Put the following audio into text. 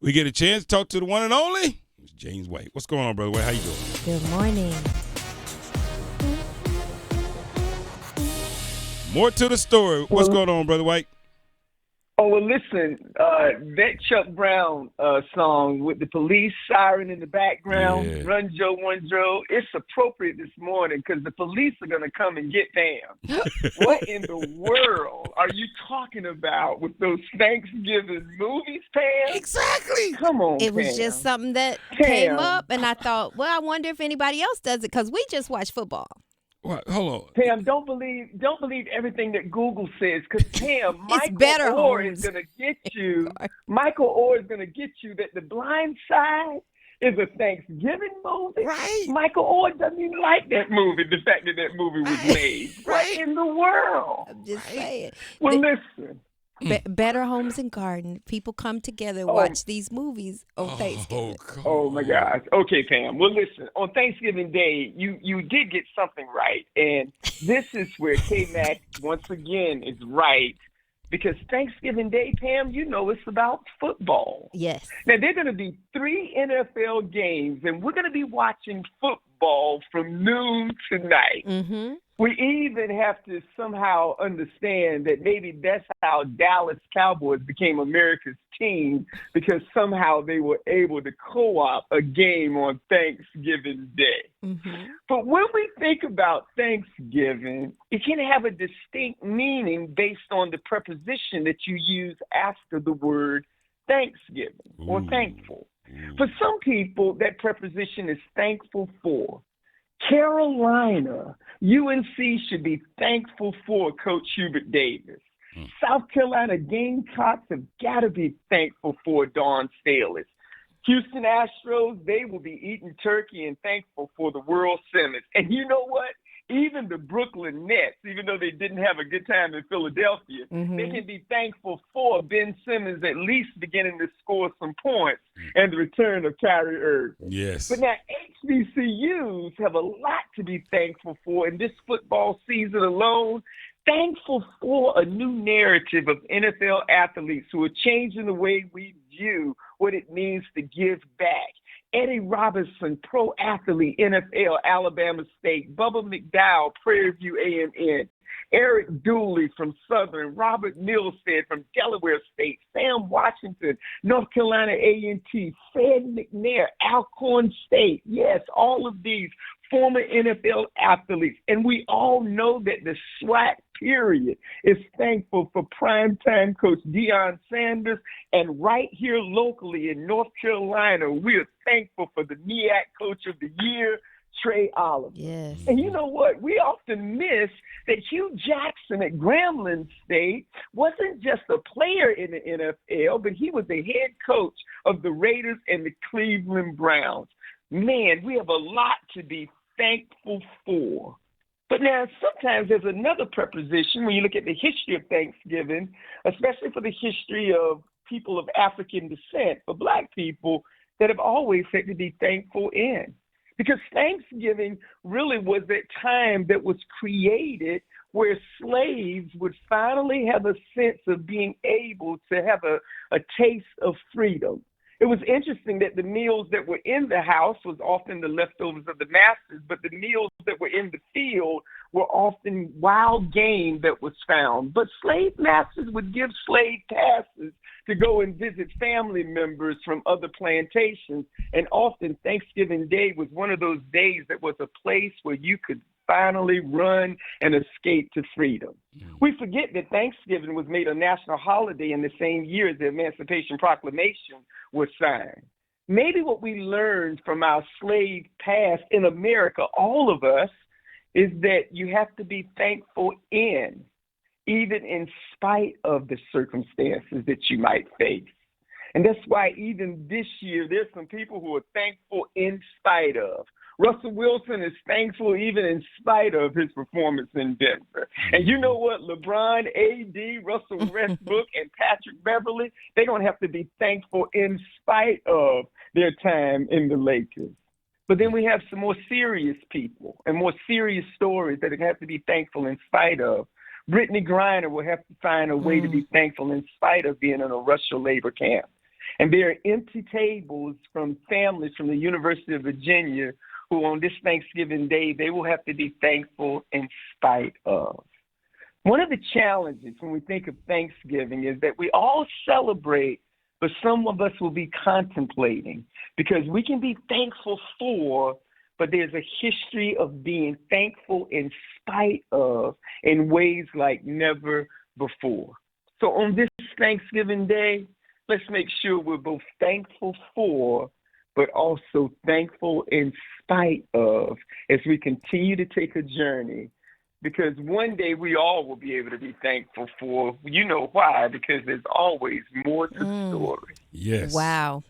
We get a chance to talk to the one and only James White. What's going on, Brother White? How you doing? Good morning. More to the story. What's going on, Brother White? Oh, well, listen, that Chuck Brown song with the police siren in the background, Run Joe, One Joe, it's appropriate this morning because the police are going to come and get Pam. What in the world are you talking about with those Thanksgiving movies, Pam? Exactly. Come on, It was Pam. just something that Pam. came up, and I thought, well, I wonder if anybody else does it because we just watch football. What? Hold on. Pam, don't believe everything that Google says, because Pam, Michael better, Orr Holmes. is going to get you. Michael Orr is going to get you that The Blind Side is a Thanksgiving movie. Right. Michael Orr doesn't even like that movie. The fact that movie was made. Right. What in the world? I'm just saying. Well, listen. Better Homes and Garden. People come together and watch these movies on Thanksgiving. Oh my gosh. Okay, Pam. Well, listen. On Thanksgiving Day, you did get something right, and this is where K-Mac once again is right, because Thanksgiving Day, Pam, you know it's about football. Yes. Now there are going to be 3 NFL games, and we're going to be watching football from noon tonight. Mm-hmm. We even have to somehow understand that maybe that's how Dallas Cowboys became America's team, because somehow they were able to co-op a game on Thanksgiving Day. Mm-hmm. But when we think about Thanksgiving, it can have a distinct meaning based on the preposition that you use after the word Thanksgiving or thankful. For some people, that preposition is thankful for. Carolina, UNC should be thankful for Coach Hubert Davis. South Carolina Gamecocks have got to be thankful for Dawn Staley. Houston Astros, they will be eating turkey and thankful for the World Simmons. And you know what? Even the Brooklyn Nets, even though they didn't have a good time in Philadelphia, they can be thankful for Ben Simmons at least beginning to score some points and the return of Kyrie Irving. Yes. But now HBCUs have a lot to be thankful for in this football season alone. Thankful for a new narrative of NFL athletes who are changing the way we view what it means to give back. Eddie Robinson, pro athlete, NFL, Alabama State. Bubba McDowell, Prairie View A&M. Eric Dooley from Southern. Robert Milstead from Delaware State. Sam Washington, North Carolina A&T. Fred McNair, Alcorn State. Yes, all of these former NFL athletes. And we all know that the SWAT period is thankful for primetime coach Deion Sanders. And right here locally in North Carolina, we are thankful for the MEAC Coach of the Year, Trey Oliver. Yes. And you know what? We often miss that Hugh Jackson at Grambling State wasn't just a player in the NFL, but he was the head coach of the Raiders and the Cleveland Browns. Man, we have a lot to be thankful for. But now sometimes there's another preposition when you look at the history of Thanksgiving, especially for the history of people of African descent, for Black people, that have always had to be thankful in. Because Thanksgiving really was that time that was created where slaves would finally have a sense of being able to have a taste of freedom. It was interesting that the meals that were in the house was often the leftovers of the masters, but the meals that were in the field were often wild game that was found. But slave masters would give slave passes to go and visit family members from other plantations. And often Thanksgiving Day was one of those days that was a place where you could finally run and escape to freedom. We forget that Thanksgiving was made a national holiday in the same year as the Emancipation Proclamation was signed. Maybe what we learned from our slave past in America, all of us, is that you have to be thankful even in spite of the circumstances that you might face. And that's why even this year, there's some people who are thankful in spite of. Russell Wilson is thankful even in spite of his performance in Denver. And you know what? LeBron, AD, Russell Westbrook, and Patrick Beverly, they're going to have to be thankful in spite of their time in the Lakers. But then we have some more serious people and more serious stories that have to be thankful in spite of. Brittany Griner will have to find a way to be thankful in spite of being in a Russian labor camp. And there are empty tables from families from the University of Virginia who on this Thanksgiving Day, they will have to be thankful in spite of. One of the challenges when we think of Thanksgiving is that we all celebrate, but some of us will be contemplating because we can be thankful for, but there's a history of being thankful in spite of in ways like never before. So on this Thanksgiving Day, let's make sure we're both thankful for, but also thankful in spite of as we continue to take a journey. Because one day we all will be able to be thankful for. You know why? Because there's always more to the story. Yes. Wow.